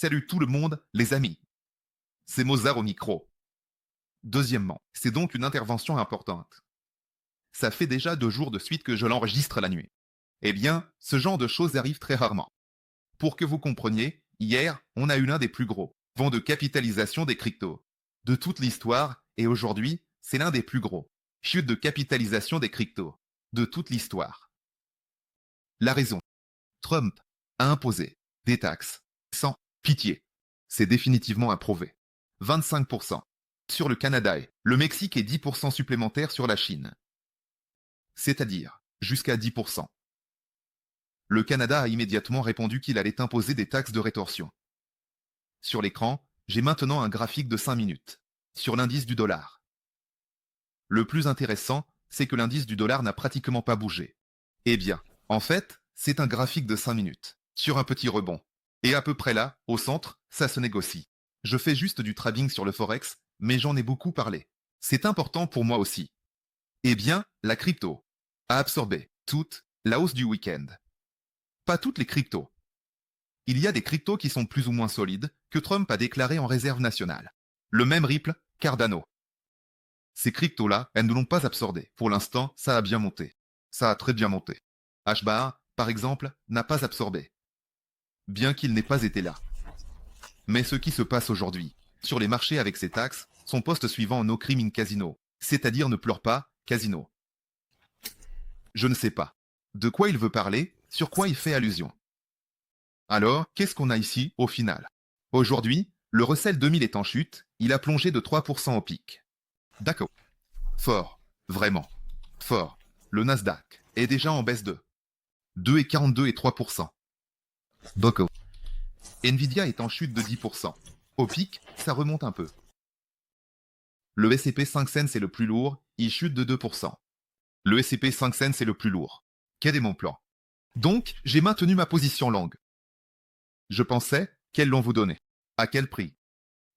Salut tout le monde, les amis. C'est Mozart au micro. Deuxièmement, c'est donc une intervention importante. Ça fait déjà 2 jours de suite que je l'enregistre la nuit. Eh bien, ce genre de choses arrive très rarement. Pour que vous compreniez, hier, on a eu l'un des plus gros vents de capitalisation des cryptos de toute l'histoire, et aujourd'hui, c'est l'un des plus gros chutes de capitalisation des cryptos de toute l'histoire. La raison, Trump a imposé des taxes sans pitié. C'est définitivement approuvé. 25% sur le Canada et le Mexique et 10% supplémentaires sur la Chine. C'est-à-dire jusqu'à 10%. Le Canada a immédiatement répondu qu'il allait imposer des taxes de rétorsion. Sur l'écran, j'ai maintenant un graphique de 5 minutes sur l'indice du dollar. Le plus intéressant, c'est que l'indice du dollar n'a pratiquement pas bougé. Eh bien, en fait, c'est un graphique de 5 minutes sur un petit rebond. Et à peu près là, au centre, ça se négocie. Je fais juste du trading sur le Forex, mais j'en ai beaucoup parlé. C'est important pour moi aussi. Eh bien, la crypto a absorbé toute la hausse du week-end. Pas toutes les cryptos. Il y a des cryptos qui sont plus ou moins solides, que Trump a déclaré en réserve nationale. Le même Ripple, Cardano. Ces cryptos-là, elles ne l'ont pas absorbé. Pour l'instant, ça a bien monté. Ça a très bien monté. HBAR, par exemple, n'a pas absorbé. Bien qu'il n'ait pas été là. Mais ce qui se passe aujourd'hui, sur les marchés avec ces taxes, son poste suivant No Crime in Casino, c'est-à-dire ne pleure pas, casino. Je ne sais pas. De quoi il veut parler, sur quoi il fait allusion. Alors, qu'est-ce qu'on a ici, au final? Aujourd'hui, le Russell 2000 est en chute, il a plongé de 3% au pic. D'accord. Fort. Vraiment. Fort. Le Nasdaq est déjà en baisse de 2,42 et 3%. D'accord. Nvidia est en chute de 10%. Au pic, ça remonte un peu. Le S&P 500 c'est le plus lourd, il chute de 2%. Le S&P 500 c'est le plus lourd. Quel est mon plan? Donc, j'ai maintenu ma position longue. Je pensais qu'elles l'ont vous donné. À quel prix?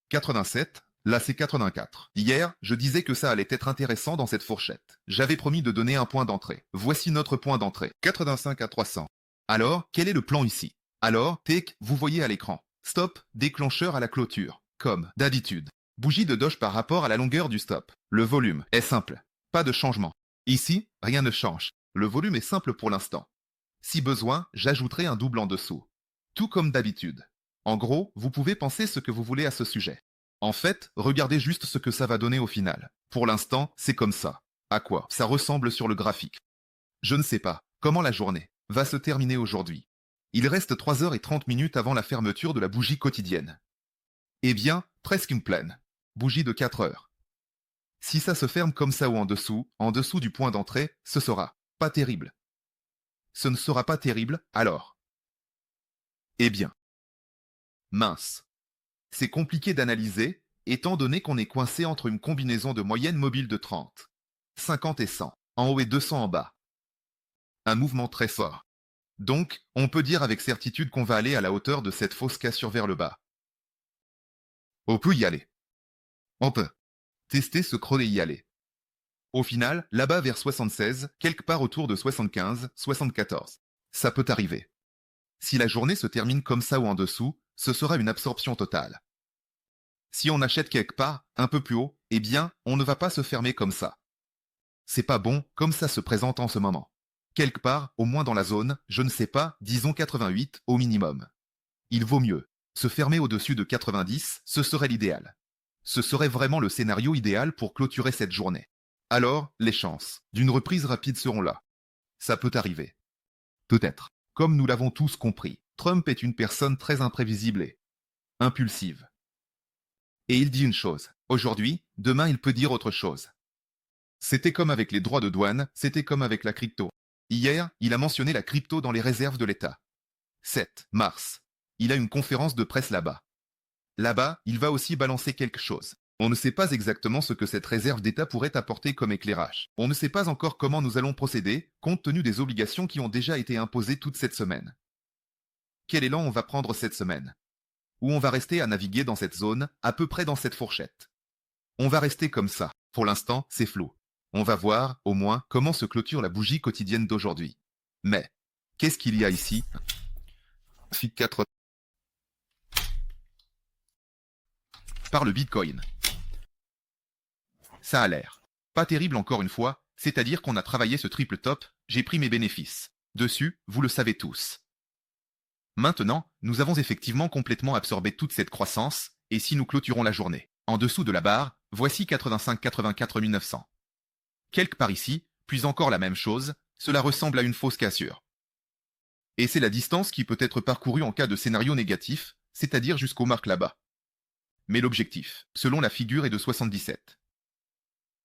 87, là c'est 84. Hier, je disais que ça allait être intéressant dans cette fourchette. J'avais promis de donner un point d'entrée. Voici notre point d'entrée. 85 à 300. Alors, quel est le plan ici? Alors, take, vous voyez à l'écran. Stop, déclencheur à la clôture. Comme d'habitude. Bougie de Doge par rapport à la longueur du stop. Le volume est simple. Pas de changement. Ici, rien ne change. Le volume est simple pour l'instant. Si besoin, j'ajouterai un double en dessous. Tout comme d'habitude. En gros, vous pouvez penser ce que vous voulez à ce sujet. En fait, regardez juste ce que ça va donner au final. Pour l'instant, c'est comme ça. À quoi ça ressemble sur le graphique? Je ne sais pas comment la journée va se terminer aujourd'hui. Il reste 3h30 avant la fermeture de la bougie quotidienne. Eh bien, presque une pleine. Bougie de 4 heures. Si ça se ferme comme ça ou en dessous du point d'entrée, ce sera pas terrible. Ce ne sera pas terrible, alors. Eh bien. Mince. C'est compliqué d'analyser, étant donné qu'on est coincé entre une combinaison de moyennes mobiles de 30, 50 et 100, en haut et 200 en bas. Un mouvement très fort. Donc, on peut dire avec certitude qu'on va aller à la hauteur de cette fausse cassure vers le bas. On peut y aller. On peut tester ce creux et y aller. Au final, là-bas vers 76, quelque part autour de 75, 74. Ça peut arriver. Si la journée se termine comme ça ou en dessous, ce sera une absorption totale. Si on achète quelque part, un peu plus haut, eh bien, on ne va pas se fermer comme ça. C'est pas bon, comme ça se présente en ce moment. Quelque part, au moins dans la zone, je ne sais pas, disons 88 au minimum. Il vaut mieux se fermer au-dessus de 90, ce serait l'idéal. Ce serait vraiment le scénario idéal pour clôturer cette journée. Alors, les chances d'une reprise rapide seront là. Ça peut arriver. Peut-être. Comme nous l'avons tous compris, Trump est une personne très imprévisible et impulsive. Et il dit une chose. Aujourd'hui, demain il peut dire autre chose. C'était comme avec les droits de douane, c'était comme avec la crypto. Hier, il a mentionné la crypto dans les réserves de l'État. 7 mars. Il a une conférence de presse là-bas. Là-bas, il va aussi balancer quelque chose. On ne sait pas exactement ce que cette réserve d'État pourrait apporter comme éclairage. On ne sait pas encore comment nous allons procéder, compte tenu des obligations qui ont déjà été imposées toute cette semaine. Quel élan on va prendre cette semaine? Ou on va rester à naviguer dans cette zone, à peu près dans cette fourchette? On va rester comme ça. Pour l'instant, c'est flou. On va voir, au moins, comment se clôture la bougie quotidienne d'aujourd'hui. Mais, qu'est-ce qu'il y a ici? FIC 4. par le Bitcoin. Ça a l'air pas terrible encore une fois, c'est-à-dire qu'on a travaillé ce triple top, j'ai pris mes bénéfices. Dessus, vous le savez tous. Maintenant, nous avons effectivement complètement absorbé toute cette croissance, et si nous clôturons la journée en dessous de la barre, voici 85-84 900. Quelque part ici, puis encore la même chose, cela ressemble à une fausse cassure. Et c'est la distance qui peut être parcourue en cas de scénario négatif, c'est-à-dire jusqu'aux marques là-bas. Mais l'objectif, selon la figure, est de 77.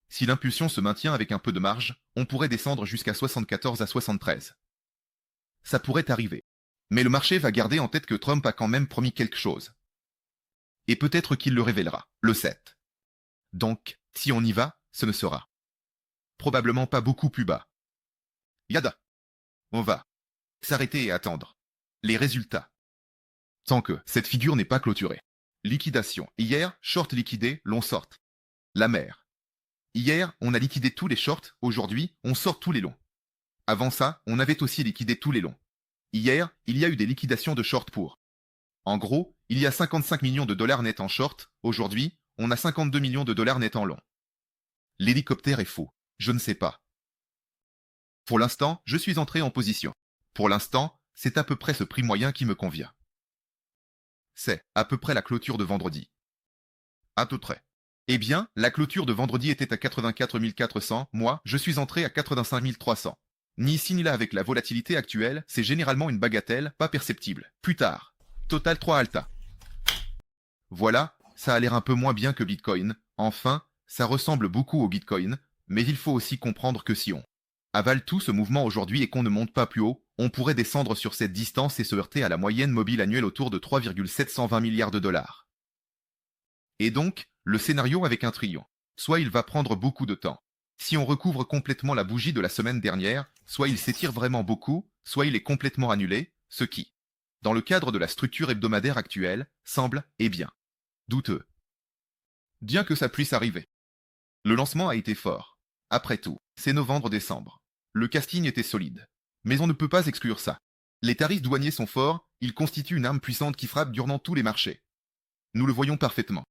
Si l'impulsion se maintient avec un peu de marge, on pourrait descendre jusqu'à 74 à 73. Ça pourrait arriver. Mais le marché va garder en tête que Trump a quand même promis quelque chose. Et peut-être qu'il le révélera, le 7. Donc, si on y va, ce ne sera probablement pas beaucoup plus bas. Yada. On va s'arrêter et attendre les résultats. Tant que cette figure n'est pas clôturée. Liquidation. Hier, short liquidé, long sort. La mer. Hier, on a liquidé tous les shorts, aujourd'hui, on sort tous les longs. Avant ça, on avait aussi liquidé tous les longs. Hier, il y a eu des liquidations de short pour. En gros, il y a 55 millions de dollars net en short, aujourd'hui, on a 52 millions de dollars net en long. L'hélicoptère est faux, je ne sais pas. Pour l'instant, je suis entré en position. Pour l'instant, c'est à peu près ce prix moyen qui me convient. C'est à peu près la clôture de vendredi. À peu près. Eh bien, la clôture de vendredi était à 84 400, moi, je suis entré à 85 300. Ni ici ni là avec la volatilité actuelle, c'est généralement une bagatelle, pas perceptible. Plus tard. Total 3 Alta. Voilà, ça a l'air un peu moins bien que Bitcoin. Enfin, ça ressemble beaucoup au Bitcoin, mais il faut aussi comprendre que si on avale tout ce mouvement aujourd'hui et qu'on ne monte pas plus haut, on pourrait descendre sur cette distance et se heurter à la moyenne mobile annuelle autour de 3,720 milliards de dollars. Et donc, le scénario avec un trillion. Soit il va prendre beaucoup de temps. Si on recouvre complètement la bougie de la semaine dernière, soit il s'étire vraiment beaucoup, soit il est complètement annulé, ce qui, dans le cadre de la structure hebdomadaire actuelle, semble, eh bien, douteux. Bien que ça puisse arriver. Le lancement a été fort. Après tout, c'est novembre-décembre. Le casting était solide. Mais on ne peut pas exclure ça. Les tarifs douaniers sont forts, ils constituent une arme puissante qui frappe durement tous les marchés. Nous le voyons parfaitement.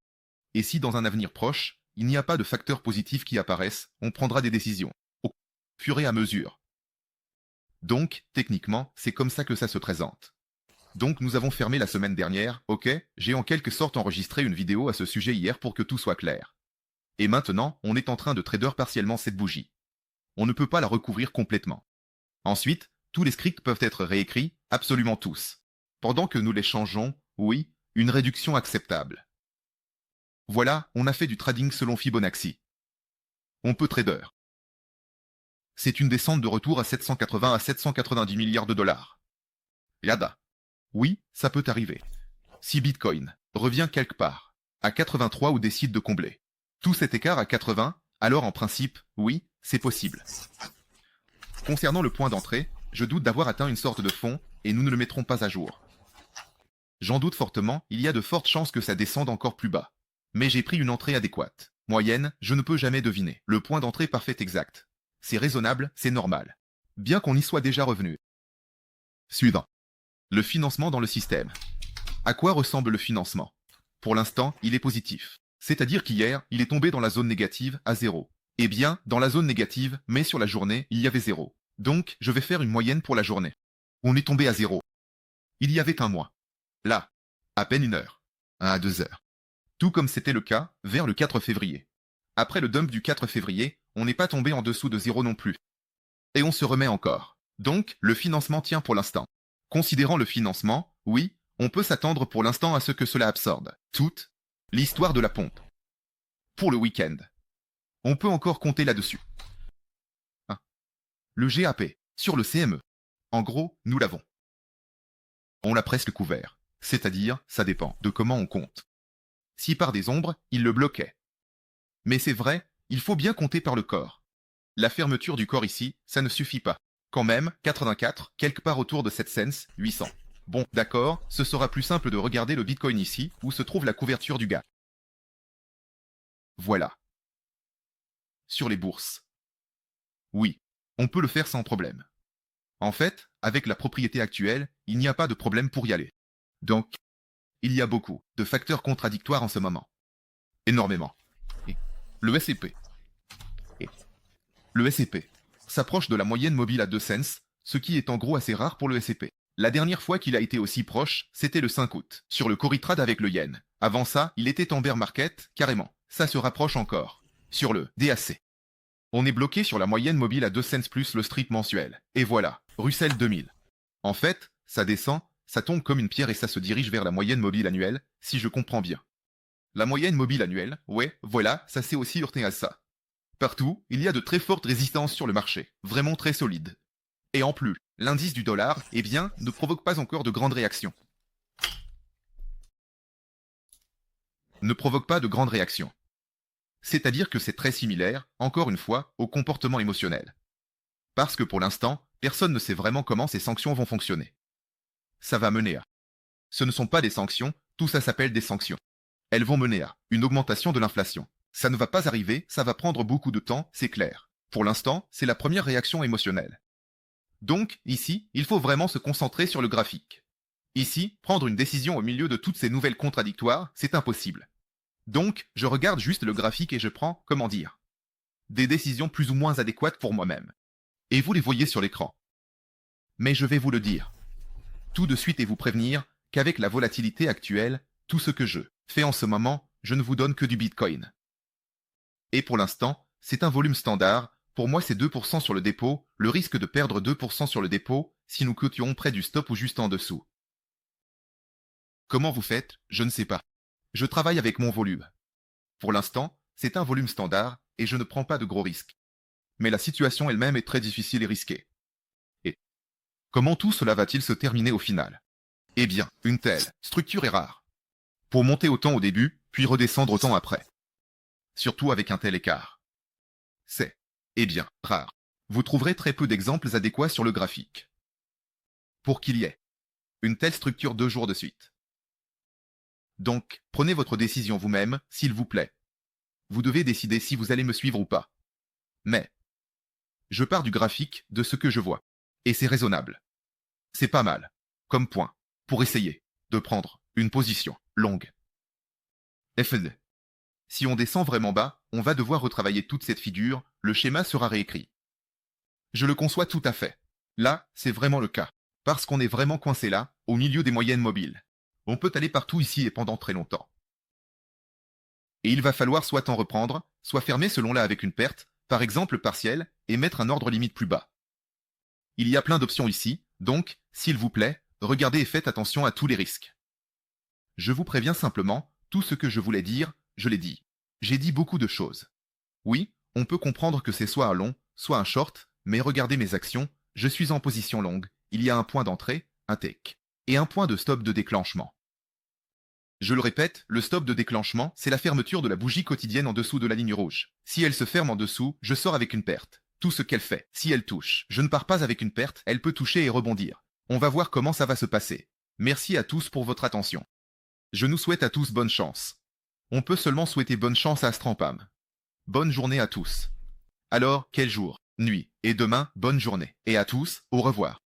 Et si dans un avenir proche, il n'y a pas de facteurs positifs qui apparaissent, on prendra des décisions, au fur et à mesure. Donc, techniquement, c'est comme ça que ça se présente. Donc nous avons fermé la semaine dernière, ok, j'ai en quelque sorte enregistré une vidéo à ce sujet hier pour que tout soit clair. Et maintenant, on est en train de trader partiellement cette bougie. On ne peut pas la recouvrir complètement. Ensuite, tous les scripts peuvent être réécrits, absolument tous. Pendant que nous les changeons, oui, une réduction acceptable. Voilà, on a fait du trading selon Fibonacci. On peut trader. C'est une descente de retour à 780 à 790 milliards de dollars. Yada. Oui, ça peut arriver. Si Bitcoin revient quelque part, à 83 ou décide de combler tout cet écart à 80, alors en principe, oui, c'est possible. Concernant le point d'entrée, je doute d'avoir atteint une sorte de fond, et nous ne le mettrons pas à jour. J'en doute fortement, il y a de fortes chances que ça descende encore plus bas. Mais j'ai pris une entrée adéquate. Moyenne, je ne peux jamais deviner. Le point d'entrée parfait exact. C'est raisonnable, c'est normal. Bien qu'on y soit déjà revenu. Suivant. Le financement dans le système. À quoi ressemble le financement? Pour l'instant, il est positif. C'est-à-dire qu'hier, il est tombé dans la zone négative à 0. Eh bien, dans la zone négative, mais sur la journée, il y avait 0. Donc, je vais faire une moyenne pour la journée. On est tombé à 0. Il y avait un mois. Là, à peine 1 heure. 1 à 2 heures. Tout comme c'était le cas vers le 4 février. Après le dump du 4 février, on n'est pas tombé en dessous de 0 non plus. Et on se remet encore. Donc, le financement tient pour l'instant. Considérant le financement, oui, on peut s'attendre pour l'instant à ce que cela absorbe toute l'histoire de la pompe. Pour le week-end, on peut encore compter là-dessus. Le GAP, sur le CME. En gros, nous l'avons. On l'a presque couvert. C'est-à-dire, ça dépend de comment on compte. Si par des ombres, il le bloquait. Mais c'est vrai, il faut bien compter par le corps. La fermeture du corps ici, ça ne suffit pas. Quand même, 84, quelque part autour de 7 cents, 800. Bon, d'accord, ce sera plus simple de regarder le Bitcoin ici, où se trouve la couverture du gap. Voilà. Sur les bourses. Oui, on peut le faire sans problème. En fait, avec la propriété actuelle, il n'y a pas de problème pour y aller. Donc, il y a beaucoup de facteurs contradictoires en ce moment. énormément. Et le SCP. Et le SCP s'approche de la moyenne mobile à 2 cents, ce qui est en gros assez rare pour le SCP. La dernière fois qu'il a été aussi proche, c'était le 5 août, sur le Coritrade avec le yen. Avant ça, il était en bear market, carrément. Ça se rapproche encore. Sur le DAC. On est bloqué sur la moyenne mobile à 2 cents plus le strip mensuel. Et voilà, Russell 2000. En fait, ça descend, ça tombe comme une pierre et ça se dirige vers la moyenne mobile annuelle, si je comprends bien. La moyenne mobile annuelle, ouais, voilà, ça s'est aussi heurté à ça. Partout, il y a de très fortes résistances sur le marché, vraiment très solides. Et en plus, l'indice du dollar, eh bien, ne provoque pas encore de grandes réactions. Ne provoque pas de grandes réactions. C'est-à-dire que c'est très similaire, encore une fois, au comportement émotionnel. Parce que pour l'instant, personne ne sait vraiment comment ces sanctions vont fonctionner. Ça va mener à... Ce ne sont pas des sanctions, tout ça s'appelle des sanctions. Elles vont mener à une augmentation de l'inflation. Ça ne va pas arriver, ça va prendre beaucoup de temps, c'est clair. Pour l'instant, c'est la première réaction émotionnelle. Donc, ici, il faut vraiment se concentrer sur le graphique. Ici, prendre une décision au milieu de toutes ces nouvelles contradictoires, c'est impossible. Donc, je regarde juste le graphique et je prends, comment dire, des décisions plus ou moins adéquates pour moi-même. Et vous les voyez sur l'écran. Mais je vais vous le dire tout de suite et vous prévenir qu'avec la volatilité actuelle, tout ce que je fais en ce moment, je ne vous donne que du Bitcoin. Et pour l'instant, c'est un volume standard, pour moi c'est 2% sur le dépôt, le risque de perdre 2% sur le dépôt si nous cotions près du stop ou juste en dessous. Comment vous faites? Je ne sais pas. Je travaille avec mon volume. Pour l'instant, c'est un volume standard et je ne prends pas de gros risques. Mais la situation elle-même est très difficile et risquée. Et comment tout cela va-t-il se terminer au final? Eh bien, une telle structure est rare. Pour monter autant au début, puis redescendre autant après. Surtout avec un tel écart. C'est, eh bien, rare. Vous trouverez très peu d'exemples adéquats sur le graphique. Pour qu'il y ait une telle structure 2 jours de suite. Donc, prenez votre décision vous-même, s'il vous plaît. Vous devez décider si vous allez me suivre ou pas. Mais, je pars du graphique, de ce que je vois. Et c'est raisonnable. C'est pas mal. Comme point. Pour essayer de prendre une position longue. FD. Si on descend vraiment bas, on va devoir retravailler toute cette figure, le schéma sera réécrit. Je le conçois tout à fait. Là, c'est vraiment le cas. Parce qu'on est vraiment coincé là, au milieu des moyennes mobiles. On peut aller partout ici et pendant très longtemps. Et il va falloir soit en reprendre, soit fermer selon là avec une perte, par exemple partielle, et mettre un ordre limite plus bas. Il y a plein d'options ici, donc, s'il vous plaît, regardez et faites attention à tous les risques. Je vous préviens simplement, tout ce que je voulais dire, je l'ai dit. J'ai dit beaucoup de choses. Oui, on peut comprendre que c'est soit un long, soit un short, mais regardez mes actions, je suis en position longue, il y a un point d'entrée, un take, et un point de stop de déclenchement. Je le répète, le stop de déclenchement, c'est la fermeture de la bougie quotidienne en dessous de la ligne rouge. Si elle se ferme en dessous, je sors avec une perte. Tout ce qu'elle fait, si elle touche, je ne pars pas avec une perte, elle peut toucher et rebondir. On va voir comment ça va se passer. Merci à tous pour votre attention. Je nous souhaite à tous bonne chance. On peut seulement souhaiter bonne chance à Astrampam. Bonne journée à tous. Alors, quel jour, nuit, et demain, bonne journée. Et à tous, au revoir.